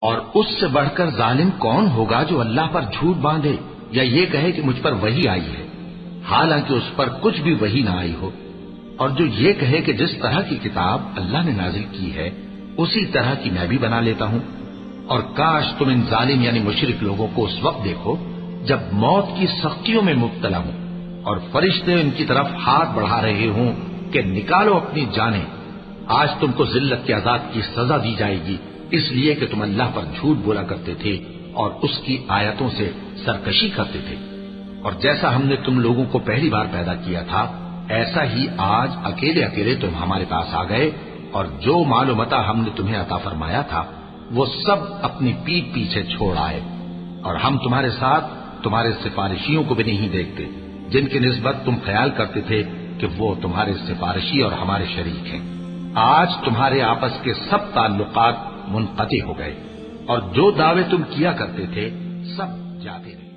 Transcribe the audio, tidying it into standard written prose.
اور اس سے بڑھ کر ظالم کون ہوگا جو اللہ پر جھوٹ باندھے یا یہ کہے کہ مجھ پر وحی آئی ہے حالانکہ اس پر کچھ بھی وحی نہ آئی ہو، اور جو یہ کہے کہ جس طرح کی کتاب اللہ نے نازل کی ہے اسی طرح کی میں بھی بنا لیتا ہوں۔ اور کاش تم ان ظالم یعنی مشرک لوگوں کو اس وقت دیکھو جب موت کی سختیوں میں مبتلا ہوں اور فرشتے ان کی طرف ہاتھ بڑھا رہے ہوں کہ نکالو اپنی جانیں، آج تم کو ذلت کے عذاب کی سزا دی جائے گی اس لیے کہ تم اللہ پر جھوٹ بولا کرتے تھے اور اس کی آیتوں سے سرکشی کرتے تھے۔ اور جیسا ہم نے تم لوگوں کو پہلی بار پیدا کیا تھا ایسا ہی آج اکیلے اکیلے تم ہمارے پاس آ گئے، اور جو مال و متاع ہم نے تمہیں عطا فرمایا تھا وہ سب اپنی پیٹھ پیچھے چھوڑ آئے، اور ہم تمہارے ساتھ تمہارے سفارشیوں کو بھی نہیں دیکھتے جن کی نسبت تم خیال کرتے تھے کہ وہ تمہارے سفارشی اور ہمارے شریک ہیں۔ آج تمہارے آپس کے سب تعلقات منقطع ہو گئے، اور جو دعوے تم کیا کرتے تھے سب جاتے رہے۔